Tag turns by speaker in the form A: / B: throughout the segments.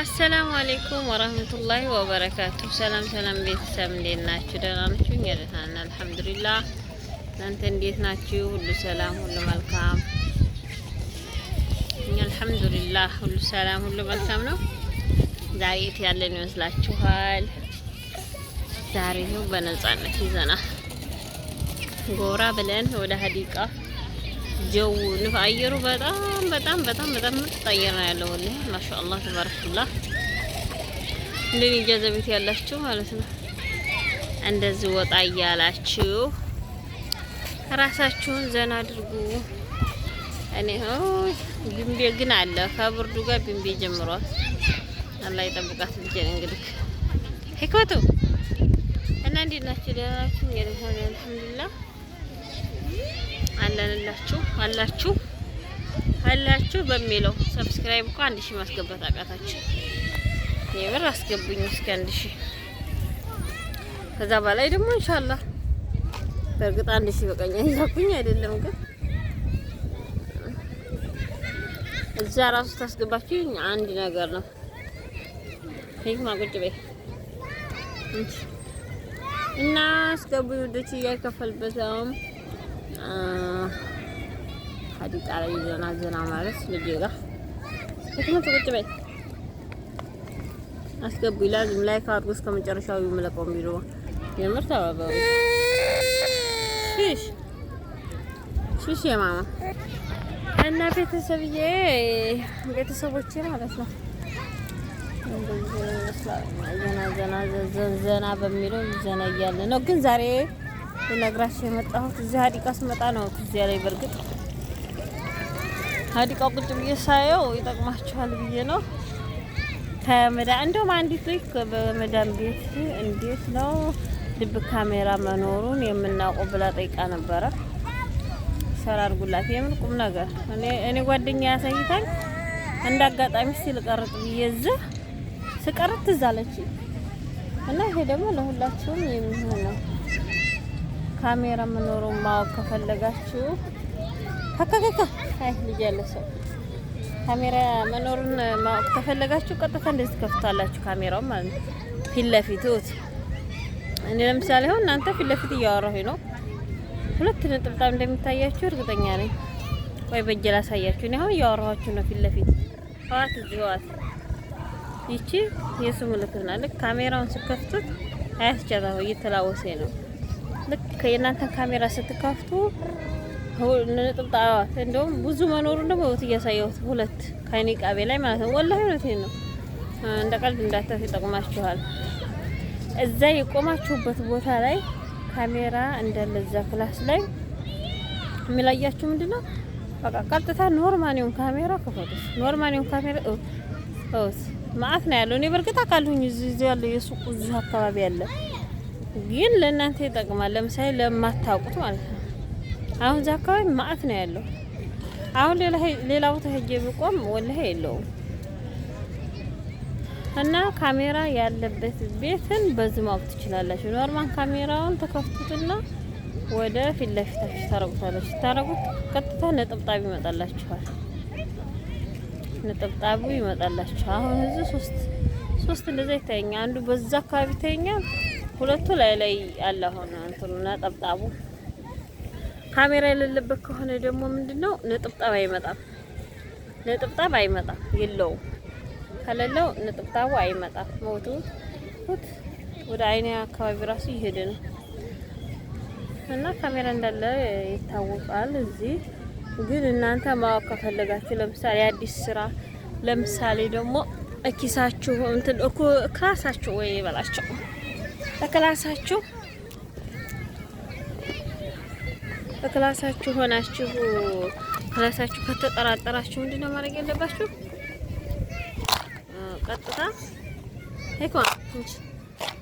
A: አሰላሙ አለይኩም ወራህመቱላሂ ወበረካቱ። ሰላም ሰላም ቤተሰብ እንዴት ናችሁ? ደህና ናችሁ? እኛ ደህና ነን አልሐምዱሊላህ። እናንተ እንዴት ናችሁ? ሁሉ ሰላም፣ ሁሉ መልካም? እኛ አልሐምዱሊላህ ሁሉ ሰላም፣ ሁሉ መልካም ነው። ዛሬ የት ያለን ይመስላችኋል? ዛሬ ነው በነጻነት ይዘናል ጎራ ብለን ወደ ሀዲቃ ጀው አየሩ በጣም ምርጥ አየር ነው ያለው። ወላሂ ማሻአላህ ተባረከላህ። እንደኔ ኢጃዛ ቤት ያላችሁ ማለት ነው እንደዚህ ወጣ እያላችሁ ራሳችሁን ዘና አድርጉ። እኔ ቢምቤ ግን አለ ከብርዱ ጋር ቢምቤ ጀምሯል። አላህ ይጠብቃት ልጄን። እንግዲህ ህክመቱ እና እንዴት ናችሁ? ደህና ናችሁ? እንግዲህ አልሐምዱሊላህ አላችሁ በሚለው ሰብስክራይብ እኮ 1000 ማስገባት አቃታችሁ። የምር አስገቡኝ እስከ 1000 ከዛ በላይ ደግሞ ኢንሻአላህ። በእርግጥ 1000 በቀኛ ይዛኩኝ አይደለም ግን እዛ ራሱ ታስገባችሁኝ አንድ ነገር ነው። ሂክማ ቁጭ በይ እና አስገቡኝ ወደች ያይከፈልበታም ሀዲቃ ላይ ዘና ማለት ልጄ ጋር ህክመት ቁጭ በይ አስገቡ ይላል። ላይክ አድርጉ እስከ መጨረሻው ይመለቀው ቪዲዮ የምር ተባበሩ። ሺሽ የማማ እና ቤተሰቦቼ ማለት ነው ዘና በሚለው ዘና እያለ ነው። ግን ዛሬ ልነግራችሁ የመጣሁት እዚህ ሀዲቃ ስመጣ ነው ትዝ ያለኝ። በርግጥ ሀዲቃ ቁጭ ብዬ ሳየው ይጠቅማችኋል ብዬ ነው። ከመዳን እንደውም አንዲት ልጅ በመዳን ቤት እንዴት ነው ድብ ካሜራ መኖሩን የምናውቀው ብላ ጠይቃ ነበረ። ሰራ አድርጉላት የምን ቁም ነገር። እኔ ጓደኛ ያሳይታኝ እንዳጋጣሚ ሲል ቀርጥ ብዬ እዚህ ስቀርጥ ትዝ አለችኝ እና ይሄ ደግሞ ለሁላችሁም የሚሆን ነው። ካሜራ መኖሩን ማወቅ ከፈለጋችሁ አይ ልጅ ያለ ሰው ካሜራ መኖሩን ማወቅ ከፈለጋችሁ ቀጥታ እንደዚህ ከፍታላችሁ ካሜራው ማለት ነው። ፊት ለፊት እኔ ለምሳሌ አሁን እናንተ ፊት ለፊት እያወራሁኝ ነው። 2 ነጥብጣብ እንደሚታያችሁ እርግጠኛ ነኝ። ወይ በእጄ ላሳያችሁ። እኔ አሁን እያወራኋችሁ ነው ፊት ለፊት። ዋት ዚዋት ይቺ የሱ ምልክት ናት። ልክ ካሜራውን ስከፍቱት አያስጨራው እየተላወሰ ነው። ልክ የእናንተ ካሜራ ስትከፍቱ ነጥብጣብ እንደውም ብዙ መኖሩን ደግሞ እያሳየሁት 2 ከአይኔ ቃቤ ላይ ማለት ነው። ወላሂ እውነቴን ነው። እንደ ቀልድ እንዳታስ ይጠቅማችኋል። እዛ የቆማችሁበት ቦታ ላይ ካሜራ እንዳለ እዛ ክላስ ላይ የሚላያችሁ ምንድነው? በቃ ቀጥታ ኖርማሊውን ካሜራ ከፈቱት። ኖርማሊውን ካሜራ ማአት ነው ያለው። እኔ በርግጥ አውቃለሁኝ እዚህ ያለው የሱቁ እዚህ አካባቢ ያለ ግን ለእናንተ ይጠቅማል። ለምሳሌ ለማታውቁት ማለት ነው። አሁን እዛ አካባቢ ማአት ነው ያለው። አሁን ሌላ ቦታ ሄጄ ብቆም ወላሂ የለውም። እና ካሜራ ያለበት ቤትን በዚህ ማወቅ ትችላላችሁ። ኖርማል ካሜራውን ተከፍቱትና ወደ ፊት ለፊታችሁ ታረጉታላችሁ። ታረጉት ቀጥታ ነጥብጣብ ይመጣላችኋል። ነጥብጣቡ ይመጣላችኋል። አሁን እዚህ ሶስት እንደዛ ይታየኛል። አንዱ በዛ አካባቢ ይታየኛል። 2ቱ ላይ አለ። አሁን እንትኑ ነጥብጣቡ ካሜራ የሌለበት ከሆነ ደግሞ ምንድነው ነጥብጣብ አይመጣም። የለውም። ከሌለው ነጥብጣቡ አይመጣም። ሞቱ ወደ አይኔ አካባቢ ራሱ ይሄድ ነው እና ካሜራ እንዳለ ይታወቃል። እዚህ ግን እናንተ ማወቅ ከፈለጋችሁ ለምሳሌ አዲስ ስራ ለምሳሌ ደግሞ እኪሳችሁ እንትን እኮ ክላሳችሁ ወይ ይበላችሁ በክላሳችሁ ሆናችሁ ክላሳችሁ ከተጠራጠራችሁ ምንድነው ማድረግ ያለባችሁ?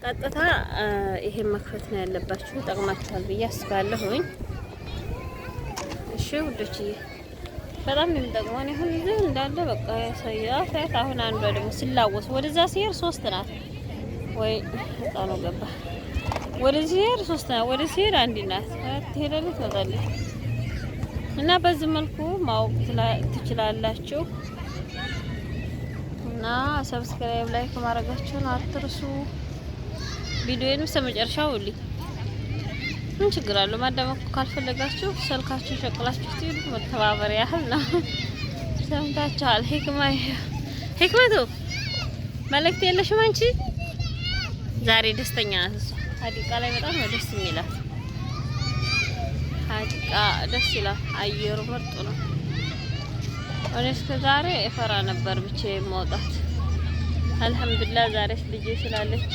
A: ቀጥታ ይሄን መክፈት ነው ያለባችሁ። ይጠቅማችኋል ብዬ አስባለሁኝ። እሺ ውዶችዬ በጣም ነው የሚጠቅመው። እኔ አሁን እዚህ እንዳለ በቃ ያሳያት። አሁን አንዷ ደግሞ ሲላወስ ወደዛ ሲሄድ 3 ናት ወይ ህጣኑ ገባ። ወደዚህ ሲሄድ 3 ናት፣ ወደ ሲሄድ 1 ናት። ትሄዳለች ትወጣለች። እና በዚህ መልኩ ማወቅ ትችላላችሁ። እና ሰብስክራይብ ላይክ ማድረጋችሁን አትርሱ። ቪዲዮውን እስከመጨረሻው እዩልኝ። ምን ችግር አለው? ማዳመጥ ካልፈለጋችሁ ስልካችሁ ሸቅላችሁ ትይሉ መተባበር ያህል ነው። ሰምታችኋል። ህክመቱ መልእክት የለሽም አንቺ? ዛሬ ደስተኛ ናት እሷ። ሀዲቃ ላይ በጣም ነው ደስ የሚላት። ሀዲቃ ደስ ይላል። አየሩ ምርጥ ነው። እኔ እስከ ዛሬ እፈራ ነበር ብቻዬን መውጣት። አልሐምዱሊላህ ዛሬ ልጄ ስላለች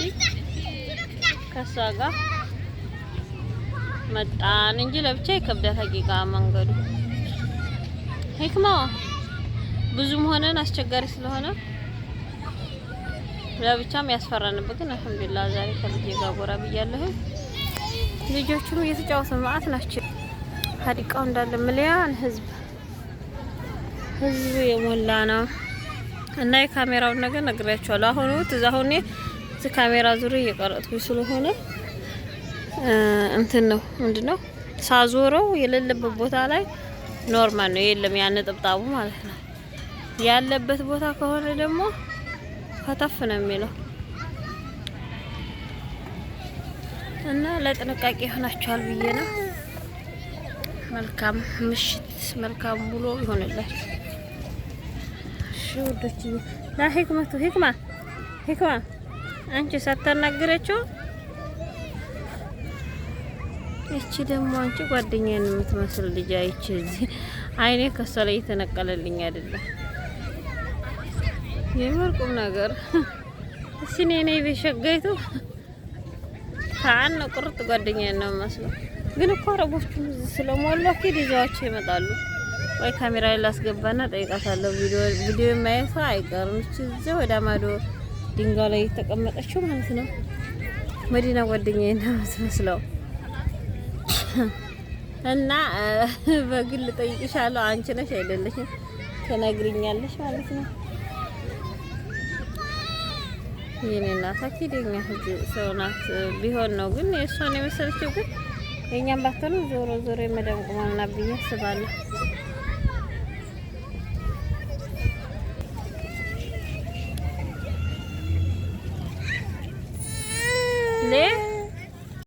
A: ከሷ ጋር መጣን እንጂ ለብቻ ይከብዳል ሀቂቃ መንገዱ። ህክማ ብዙም ሆነን አስቸጋሪ ስለሆነ ለብቻም ያስፈራንበት፣ ግን አልሐምዱሊላህ ዛሬ ከልጄ ጋር ጎራ ብያለሁ። ልጆቹም እየተጫወቱ ማአት ናቸው። ሀዲቃው እንዳለ ሚሊዮን ህዝብ የሞላ ነው እና የካሜራውን ነገር ነግሬያችኋለሁ። አሁን እዛ ሆኜ እዚህ ካሜራ ዙሪያ እየቀረጥኩኝ ስለሆነ እንትን ነው ምንድነው ሳዞረው የሌለበት ቦታ ላይ ኖርማል ነው፣ የለም ያን ጥብጣቡ ማለት ነው። ያለበት ቦታ ከሆነ ደግሞ ከተፍ ነው የሚለው እና ለጥንቃቄ ይሆናችኋል ብዬ ነው። መልካም ምሽት፣ መልካም ውሎ ይሆንላችሁ። እሺ ወዶች ላ ህክማ አንቺ ሳታናግረችው እቺ ደግሞ አንቺ ጓደኛዬን የምትመስል ልጅ አይቼ እዚህ አይኔ ከሷ ላይ የተነቀለልኝ አይደለም። የመርቁም ነገር እሺ ነይ በሸጋይቱ ታን ቁርጥ ጓደኛዬን ነው መስሎ። ግን እኮ አረቦቹ ስለሞላ ኪድ ይዘዋቸው ይመጣሉ። ወይ ካሜራ ላይ ላስገባና ጠይቃታለሁ። ቪዲዮ ማየቷ አይቀርም። እቺ ወደ ማዶ ድንጋይ ላይ ተቀመጠችው ማለት ነው። መዲና ጓደኛዬን ነው መስለው እና በግል ጠይቅሻለሁ። አንቺ ነሽ አይደለሽም ተነግሪኛለሽ ማለት ነው። የኔ እናት አኪደኛ ሰው ናት ቢሆን ነው። ግን የእሷን የመሰለችው ግን የኛም ባትሆን ዞሮ የመዳም ቁማምና ብዬ አስባለሁ።